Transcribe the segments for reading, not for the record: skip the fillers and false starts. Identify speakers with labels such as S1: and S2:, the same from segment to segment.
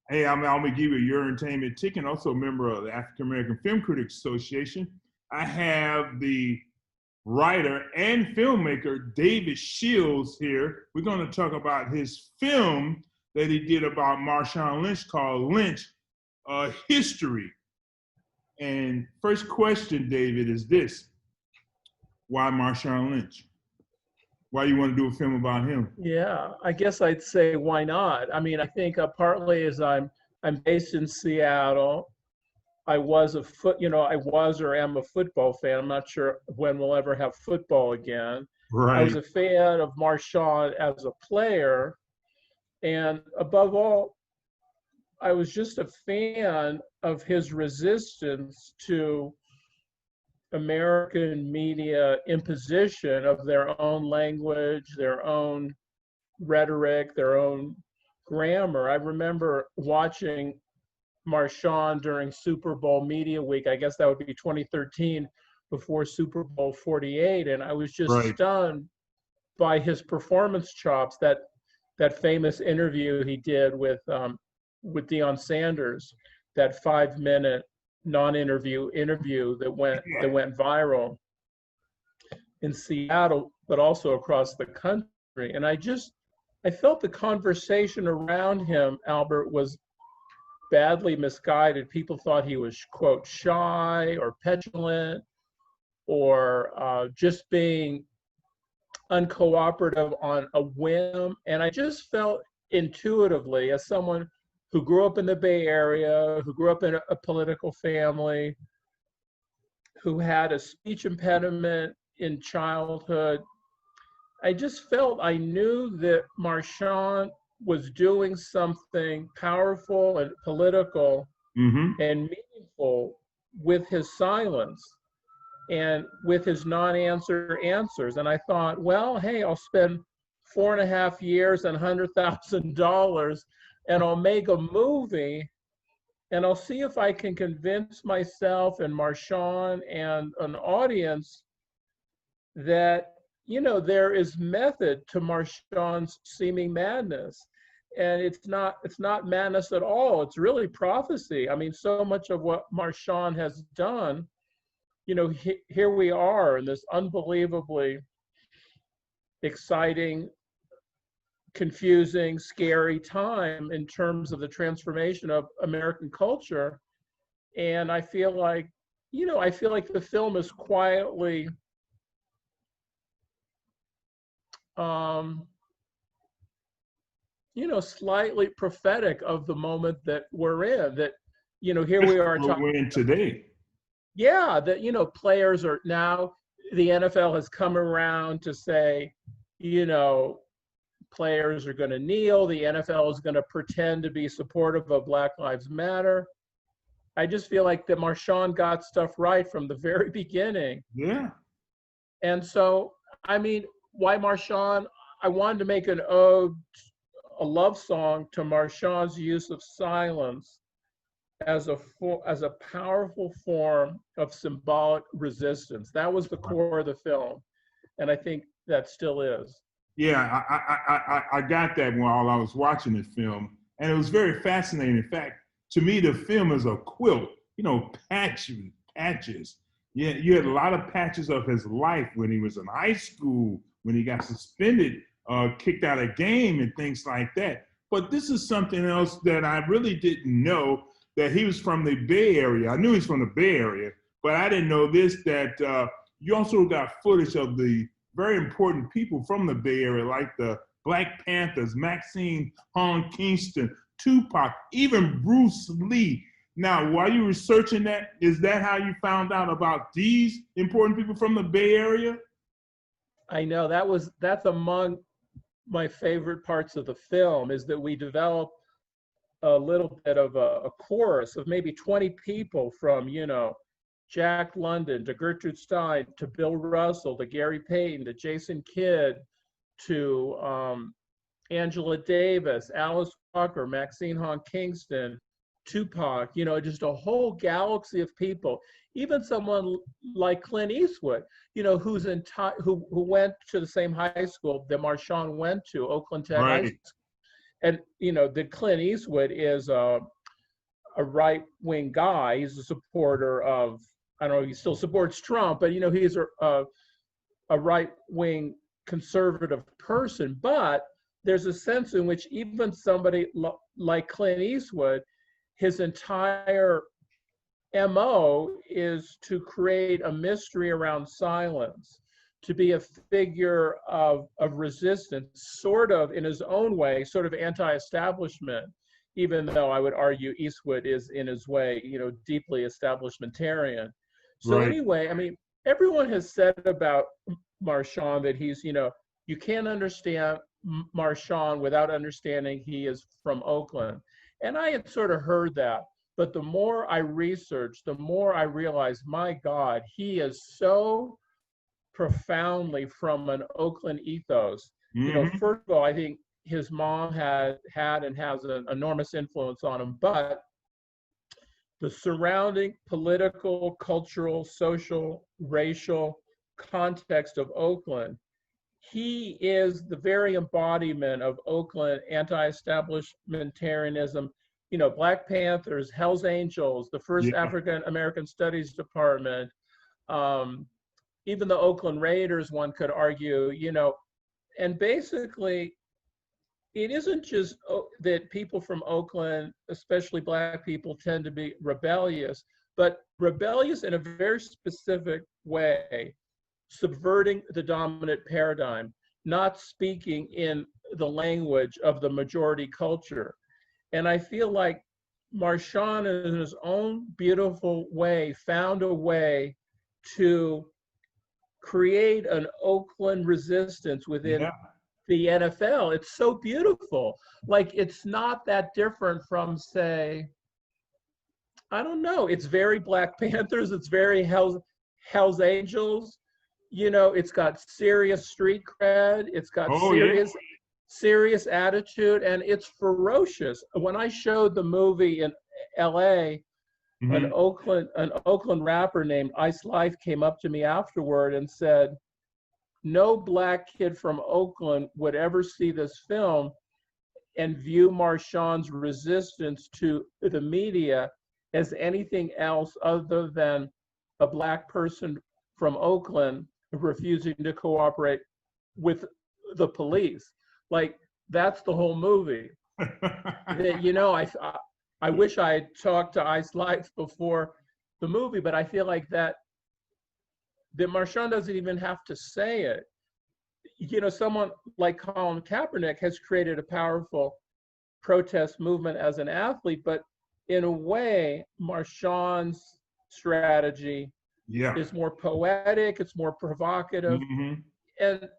S1: Hey, I'm gonna give you your entertainment ticket, also a member of the African American Film Critics Association. I have the writer and filmmaker David Shields here. We're going to talk about his film that he did about Marshawn Lynch called Lynch, History. And first question, David, is this: why Marshawn Lynch? Why do you want to do a film about him?
S2: Yeah, I guess I'd say why not? I mean, I think partly is I'm based in Seattle. I was I was or am a football fan. I'm not sure when we'll ever have football again. I was
S1: Right.
S2: a fan of Marshawn as a player, and above all, I was just a fan of his resistance to American media imposition of their own language, their own rhetoric, their own grammar. I remember watching Marshawn during Super Bowl Media Week. I guess that would be 2013, before Super Bowl 48, and I was just
S1: Right.
S2: stunned by his performance chops. That famous interview he did with Deion Sanders, that 5-minute non-interview interview that went viral in Seattle, but also across the country. And I felt the conversation around him, Albert, was badly misguided. People thought he was, quote, shy or petulant, or just being uncooperative on a whim. And I just felt intuitively, as someone who grew up in the Bay Area, who grew up in a political family, who had a speech impediment in childhood, I just felt I knew that Marshawn was doing something powerful and political
S1: Mm-hmm.
S2: and meaningful with his silence and with his non-answer answers. And I thought, well, hey, I'll spend 4.5 years and $100,000 and I'll make a movie, and I'll see if I can convince myself and Marshawn and an audience that, there is method to Marshawn's seeming madness. And it's not madness at all. It's really prophecy. I mean, so much of what Marshawn has done, here we are in this unbelievably exciting, confusing, scary time in terms of the transformation of American culture. And I feel like the film is quietly slightly prophetic of the moment that we're in, that, here we are
S1: What we're in today.
S2: yeah, that, players are now, the NFL has come around to say, players are going to kneel. The NFL is going to pretend to be supportive of Black Lives Matter. I just feel like that Marshawn got stuff right from the very beginning.
S1: Yeah.
S2: And so, I mean, why Marshawn? I wanted to make an ode, a love song to Marshawn's use of silence as a powerful form of symbolic resistance. That was the core of the film, and I think that still is.
S1: Yeah, I got that while I was watching the film, and it was very fascinating. In fact, to me, the film is a quilt. Patches. Yeah, you had a lot of patches of his life when he was in high school, when he got suspended, kicked out of game, and things like that. But this is something else that I really didn't know, that he was from the Bay Area. I knew he was from the Bay Area, but I didn't know this, that you also got footage of the very important people from the Bay Area, like the Black Panthers, Maxine Hong Kingston, Tupac, even Bruce Lee. Now, while you were researching that, is that how you found out about these important people from the Bay Area?
S2: I know that's among my favorite parts of the film, is that we develop a little bit of a chorus of maybe 20 people, from, Jack London to Gertrude Stein to Bill Russell to Gary Payton to Jason Kidd to Angela Davis, Alice Walker, Maxine Hong Kingston, Tupac, just a whole galaxy of people. Even someone like Clint Eastwood, who went to the same high school that Marshawn went to, Oakland Tech High
S1: Right.
S2: School. and that Clint Eastwood is a right-wing guy. He's a supporter of, I don't know, he still supports Trump, but he's a right-wing conservative person. But there's a sense in which even somebody like Clint Eastwood, his entire MO is to create a mystery around silence, to be a figure of resistance, sort of in his own way, sort of anti-establishment, even though I would argue Eastwood is in his way, deeply establishmentarian. So
S1: Right.
S2: anyway, I mean, everyone has said about Marshawn that he's, you can't understand Marshawn without understanding he is from Oakland. And I had sort of heard that. But the more I researched, the more I realized, my God, he is so profoundly from an Oakland ethos.
S1: Mm-hmm.
S2: First of all, I think his mom had and has an enormous influence on him, but the surrounding political, cultural, social, racial context of Oakland, he is the very embodiment of Oakland anti-establishmentarianism. Black Panthers, Hell's Angels, the first
S1: Yeah.
S2: African American Studies Department, even the Oakland Raiders, one could argue, and basically it isn't just that people from Oakland, especially Black people, tend to be rebellious, but rebellious in a very specific way, subverting the dominant paradigm, not speaking in the language of the majority culture. And I feel like Marshawn, in his own beautiful way, found a way to create an Oakland resistance within
S1: Yeah.
S2: the NFL. It's so beautiful. Like, it's not that different from, say, I don't know, it's very Black Panthers, it's very Hell's Angels. It's got serious street cred, it's got
S1: Oh, yeah.
S2: serious attitude, and it's ferocious. When I showed the movie in LA, an
S1: Mm-hmm.
S2: Oakland rapper named Ice Life came up to me afterward and said, no Black kid from Oakland would ever see this film and view Marshawn's resistance to the media as anything else other than a Black person from Oakland refusing to cooperate with the police. Like, that's the whole movie. I wish I had talked to Ice Life before the movie, but I feel like that Marshawn doesn't even have to say it. Someone like Colin Kaepernick has created a powerful protest movement as an athlete, but in a way, Marshawn's strategy
S1: Yeah.
S2: is more poetic, it's more provocative,
S1: Mm-hmm.
S2: and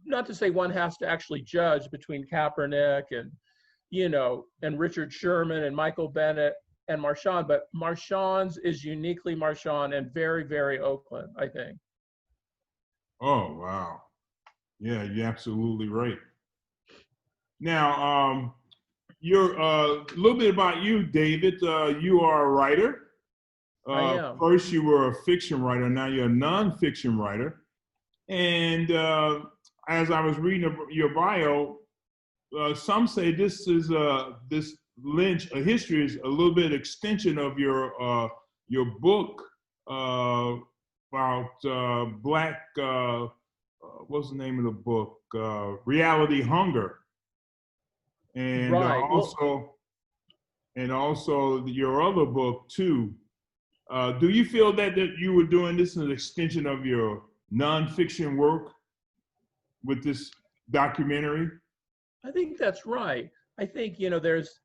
S2: not to say one has to actually judge between Kaepernick and Richard Sherman and Michael Bennett and Marshawn, but Marshawn's is uniquely Marshawn and very, very Oakland, I think.
S1: Oh, wow. Yeah, you're absolutely right. Now, you're a little bit about you, David. You are a writer.
S2: I am.
S1: First, you were a fiction writer. Now you're a nonfiction writer. And as I was reading your bio, some say this Lynch, a history, is a little bit extension of your book about Black. What's the name of the book? Reality Hunger. And
S2: Right.
S1: also your other book too. Do you feel that you were doing this as an extension of your nonfiction work with this documentary?
S2: I think that's right. I think, there's,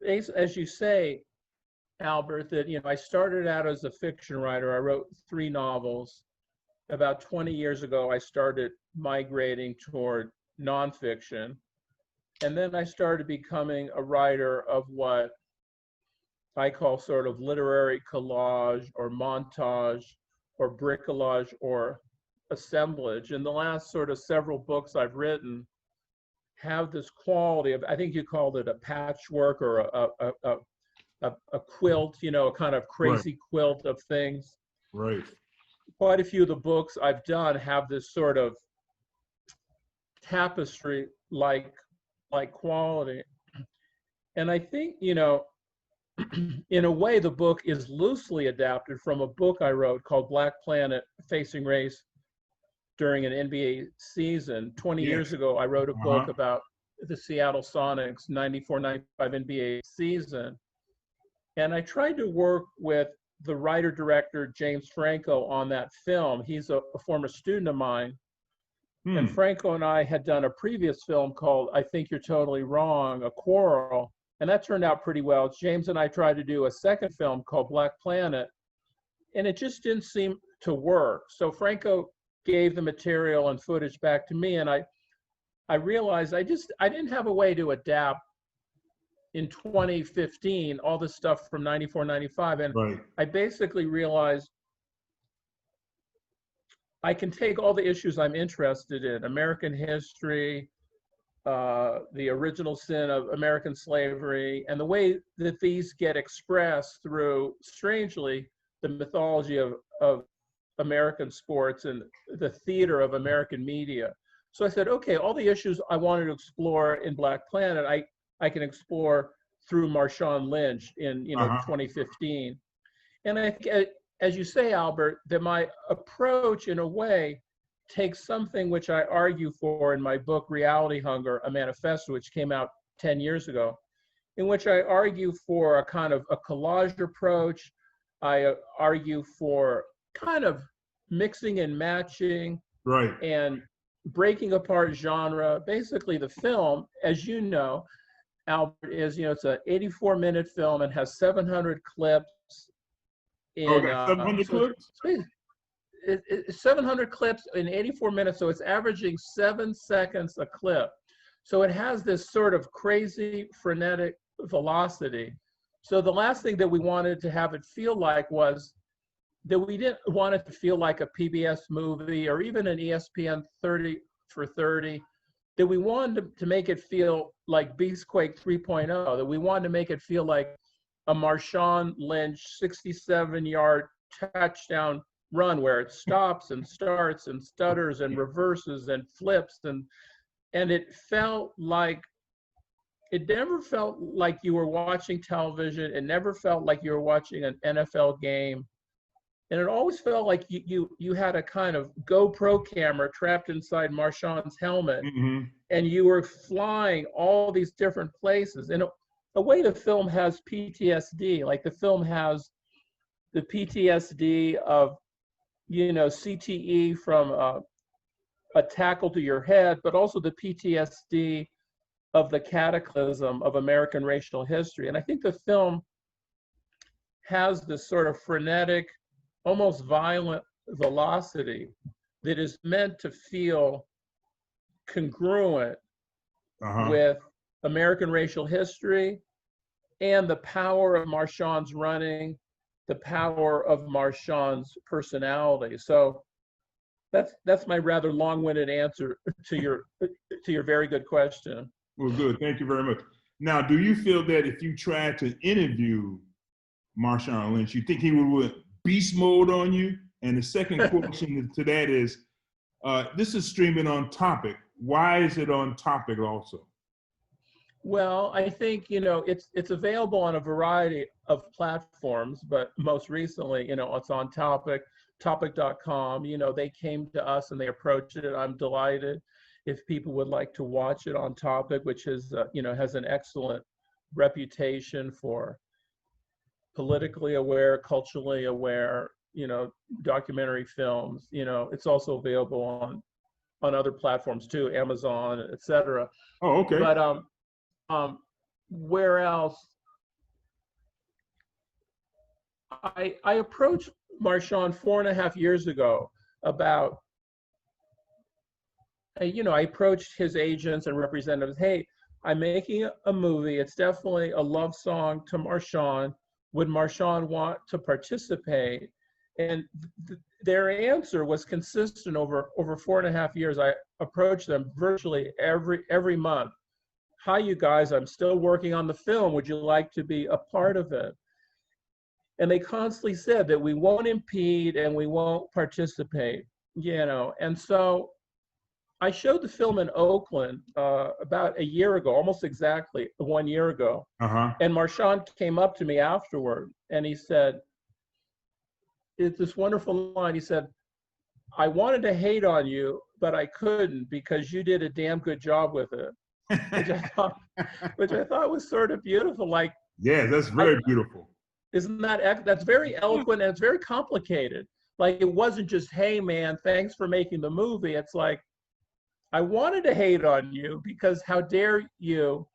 S2: as you say, Albert, that, I started out as a fiction writer. I wrote 3 novels. About 20 years ago, I started migrating toward nonfiction. And then I started becoming a writer of what I call sort of literary collage or montage or bricolage or assemblage. And the last sort of several books I've written have this quality of, I think you called it a patchwork or a quilt, a kind of crazy
S1: Right.
S2: quilt of things.
S1: Right.
S2: Quite a few of the books I've done have this sort of tapestry-like like quality. And I think, you know, in a way, the book is loosely adapted from a book I wrote called Black Planet Facing Race during an NBA season. 20 years
S1: Yes.
S2: ago, I wrote a book
S1: Uh-huh.
S2: about the Seattle Sonics 94-95 NBA season. And I tried to work with the writer-director James Franco on that film. He's a former student of mine. And
S1: Hmm.
S2: Franco and I had done a previous film called I Think You're Totally Wrong, A Quarrel. And that turned out pretty well. James and I tried to do a second film called Black Planet, and it just didn't seem to work. So Franco gave the material and footage back to me, and I realized I didn't have a way to adapt in 2015 all this stuff from 94, 95. And
S1: Right.
S2: I basically realized I can take all the issues I'm interested in, American history, the original sin of American slavery, and the way that these get expressed through, strangely, the mythology of American sports and the theater of American media. So I said, okay, all the issues I wanted to explore in Black Planet, I can explore through Marshawn Lynch in, you know,
S1: Uh-huh.
S2: 2015. And I think, as you say, Albert, that my approach, in a way, takes something which I argue for in my book, Reality Hunger, a manifesto, which came out 10 years ago, in which I argue for a kind of a collage approach. I argue for kind of mixing and matching
S1: Right.
S2: and breaking apart genre. Basically, the film, as you know, Albert, is, you know, it's an 84-minute film and has 700 clips
S1: Oh,
S2: in,
S1: got 700
S2: so
S1: clips?
S2: it's 700 clips in 84 minutes, so it's averaging 7 seconds a clip. So it has this sort of crazy, frenetic velocity. So the last thing that we wanted to have it feel like was that we didn't want it to feel like a PBS movie or even an ESPN 30 for 30, that we wanted to make it feel like Beastquake 3.0, that we wanted to make it feel like a Marshawn Lynch 67-yard touchdown run where it stops and starts and stutters and reverses and flips, and it felt like, it never felt like you were watching television. It never felt like you were watching an NFL game. And it always felt like you had a kind of GoPro camera trapped inside Marshawn's helmet,
S1: Mm-hmm.
S2: and you were flying all these different places. In a way, the film has PTSD. Like, the film has the PTSD of, you know, CTE from a tackle to your head, but also the PTSD of the cataclysm of American racial history. And I think the film has this sort of frenetic, almost violent velocity that is meant to feel congruent
S1: Uh-huh.
S2: with American racial history and the power of Marshawn's running, the power of Marshawn's personality. So that's my rather long-winded answer to your very good question.
S1: Well, good. Thank you very much. Now, do you feel that if you tried to interview Marshawn Lynch, you think he would beast mode on you? And the second question to that is, this is streaming on Topic. Why is it on Topic also?
S2: Well, I think, you know, it's available on a variety of platforms, but most recently, you know, it's on Topic, topic.com. You know, they came to us and they approached it. I'm delighted if people would like to watch it on Topic, which is, you know, has an excellent reputation for politically aware, culturally aware, you know, documentary films. You know, it's also available on other platforms too, Amazon, etc.
S1: Oh, okay.
S2: But where else? I approached Marshawn 4.5 years ago about, you know, I approached his agents and representatives. Hey, I'm making a movie. It's definitely a love song to Marshawn. Would Marshawn want to participate? And their answer was consistent over 4.5 years. I approached them virtually every month. Hi, you guys, I'm still working on the film. Would you like to be a part of it? And they constantly said that we won't impede and we won't participate, you know. And so I showed the film in Oakland about a year ago, almost exactly 1 year ago. And Marshawn came up to me afterward and he said, it's this wonderful line. He said, I wanted to hate on you, but I couldn't because you did a damn good job with it. which I thought was sort of beautiful. Like,
S1: yeah, that's very beautiful.
S2: Isn't that's very eloquent, and it's very complicated. Like, it wasn't just, hey man, thanks for making the movie. It's like, I wanted to hate on you because how dare you,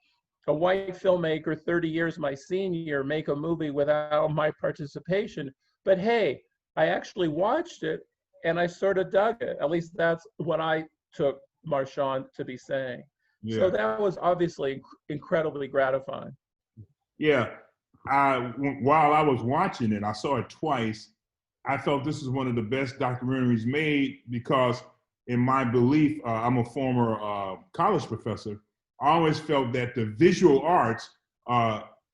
S2: a white filmmaker 30 years my senior, make a movie without my participation. But hey, I actually watched it and I sort of dug it. At least that's what I took Marshawn to be saying. Yeah. So that was obviously incredibly gratifying.
S1: Yeah. While I was watching it, I saw it twice. I felt this is one of the best documentaries made because, in my belief, I'm a former college professor. I always felt that the visual arts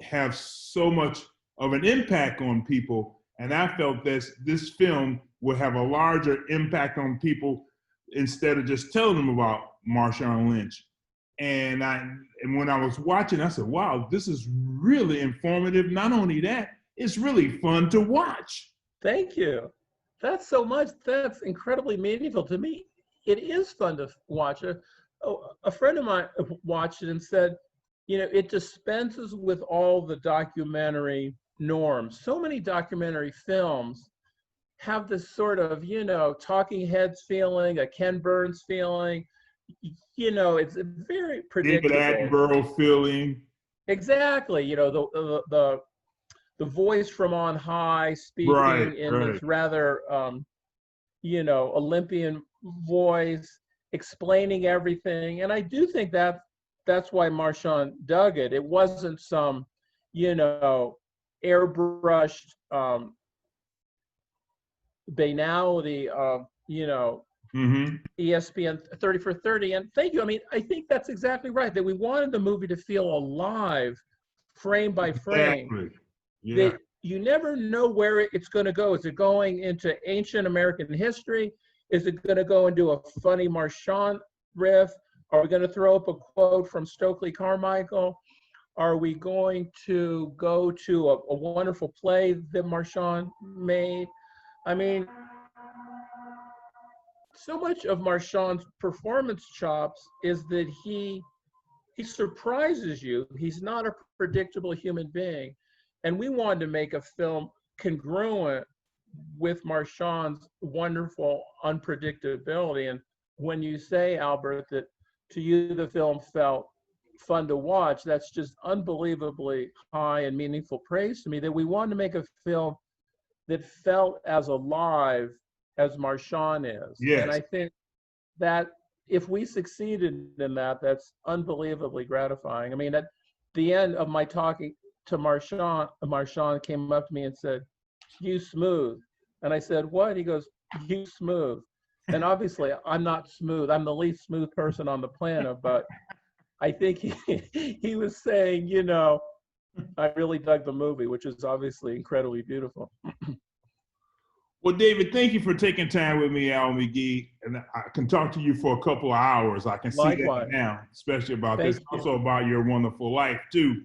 S1: have so much of an impact on people. And I felt this film would have a larger impact on people instead of just telling them about Marshawn Lynch. And when I was watching, I said, wow, this is really informative. Not only that, it's really fun to watch.
S2: Thank you. That's incredibly meaningful to me. It is fun to watch. A friend of mine watched it and said, it dispenses with all the documentary norms. So many documentary films have this sort of, talking heads feeling, a Ken Burns feeling. It's very predictable.
S1: David Attenborough feeling.
S2: Exactly. The voice from on high speaking in this rather, Olympian voice, explaining everything. And I do think that's why Marshawn dug it. It wasn't some, airbrushed banality of, ESPN 30 for 30. And thank you. I mean, I think that's exactly right, that we wanted the movie to feel alive, frame by frame.
S1: Exactly. Yeah.
S2: That you never know where it's going to go. Is it going into ancient American history? Is it going to go into a funny Marshawn riff? Are we going to throw up a quote from Stokely Carmichael? Are we going to go to a wonderful play that Marshawn made? I mean, so much of Marshawn's performance chops is that he surprises you. He's not a predictable human being. And we wanted to make a film congruent with Marshawn's wonderful unpredictability. And when you say, Albert, that to you the film felt fun to watch, that's just unbelievably high and meaningful praise to me, that we wanted to make a film that felt as alive as Marshawn is.
S1: Yes.
S2: And I think that if we succeeded in that, that's unbelievably gratifying. I mean, at the end of my talking to Marshawn came up to me and said, "You smooth." And I said, "What?" He goes, "You smooth." And obviously I'm not smooth. I'm the least smooth person on the planet, but I think he was saying, I really dug the movie, which is obviously incredibly beautiful.
S1: Well, David, thank you for taking time with me, Al McGee. And I can talk to you for a couple of hours. I can see that now, especially about this, also about your wonderful life, too.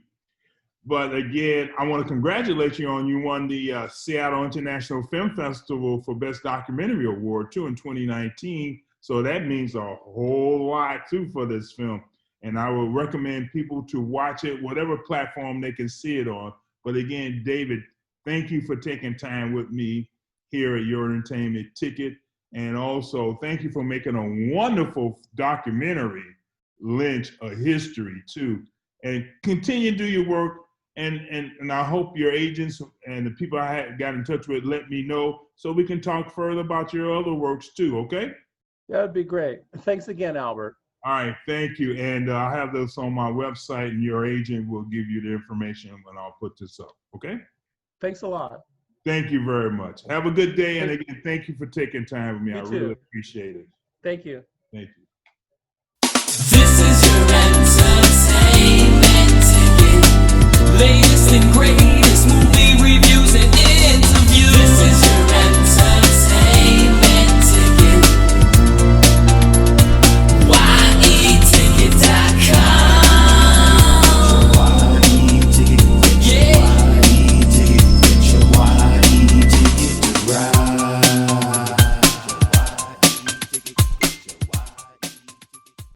S1: But again, I want to congratulate you on you won the Seattle International Film Festival for Best Documentary Award, too, in 2019. So that means a whole lot, too, for this film. And I would recommend people to watch it, whatever platform they can see it on. But again, David, thank you for taking time with me here at Your Entertainment Ticket. And also, thank you for making a wonderful documentary, Lynch, a history, too. And continue to do your work. And I hope your agents and the people I got in touch with let me know so we can talk further about your other works, too, okay?
S2: That would be great. Thanks again, Albert.
S1: All right, thank you. And I'll have this on my website, and your agent will give you the information when I'll put this up, okay?
S2: Thanks a lot.
S1: Thank you very much. Have a good day. And again, thank you for taking time with me.
S2: You
S1: I
S2: too.
S1: really appreciate it.
S2: Thank you.
S1: Thank you.
S3: This is your entertainment ticket. Latest and greatest.